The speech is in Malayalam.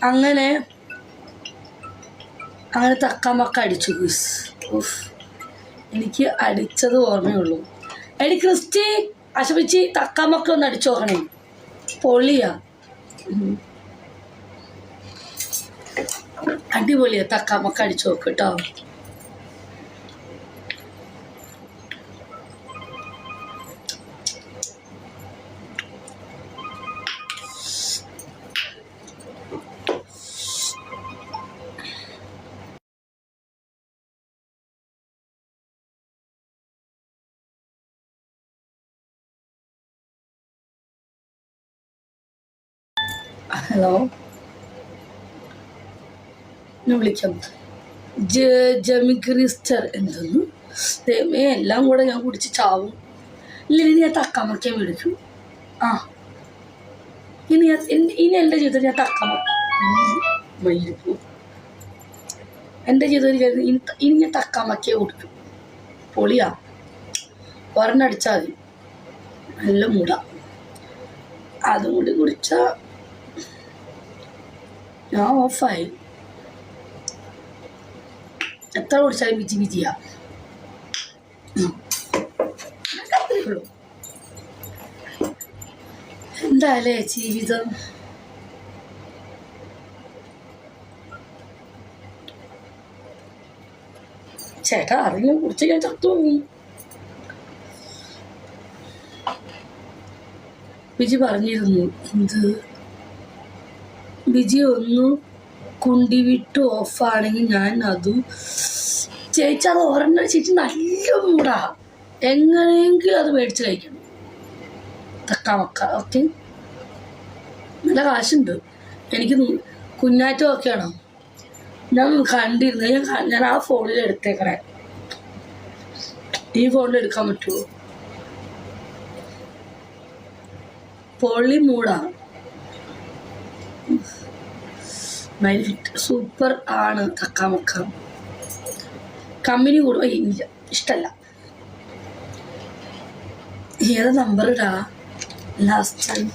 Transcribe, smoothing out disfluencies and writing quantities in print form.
അങ്ങനെ അങ്ങനെ തക്കാമക്ക അടിച്ചു ഗുസ്. എനിക്ക് അടിച്ചത് ഓർമ്മയുള്ളൂ. എടി ക്രിസ്റ്റി അശപിച്ച് തക്കാമക്ക ഒന്ന് അടിച്ചു നോക്കണേ, പൊളിയാ, അടിപൊളിയാ. തക്കാമക്ക അടിച്ചു നോക്ക് കേട്ടോ. ഹലോ, ഞാൻ വിളിക്കാം. ജമിക്രിസ്റ്റർ എന്തെന്ന് ദൈവമേ, എല്ലാം കൂടെ ഞാൻ കുടിച്ച് ചാവും. ഇല്ലെങ്കിൽ ഞാൻ തക്കാമക്കയും വിളിക്കും. ആ ഇനി എൻ്റെ ജീവിതത്തിൽ ഞാൻ എൻ്റെ ജീവിതത്തിൽ ഇനി ഞാൻ തക്കാമക്കയെ കുടിക്കും. പൊളിയാ, ഒരെണ്ണം അടിച്ചാൽ മതി, നല്ല മൂട. അതും കൂടി കുടിച്ചാൽ ഞാൻ ഓഫായി. എത്ര കുടിച്ചാലും വിജിയാ. അത്രയുള്ളൂ. എന്തായാലേ ജീവിതം. ചേട്ടാ ആരെങ്കിലും കുടിച്ച് ഞാൻ ചത്തു. വിജി പറഞ്ഞിരുന്നു എന്ത്, വിജി ഒന്ന് കുണ്ടിവിട്ട് ഓഫാണെങ്കിൽ ഞാൻ അത് ചേച്ചി അത് ഒരെണ്ണം ചേച്ചി നല്ല മൂടാ, എങ്ങനെയെങ്കിലും അത് മേടിച്ച് കഴിക്കണം. തക്കാമക്ക ഓക്കെ, നല്ല കാശുണ്ട്. എനിക്ക് കുഞ്ഞാറ്റം ഒക്കെയാണോ ഞാൻ കണ്ടിരുന്നത്. ഞാൻ ആ ഫോണിൽ എടുത്തേക്കണേ. ഈ ഫോണിൽ എടുക്കാൻ പറ്റുമോ? പൊളി മൂടാ, സൂപ്പർ ആണ് തക്കാമക്ക. കമ്പനി കൂടും ഇല്ല, ഇഷ്ടമല്ല. ഏതാ നമ്പർ ഇടാ ലാസ്റ്റ് ടൈം?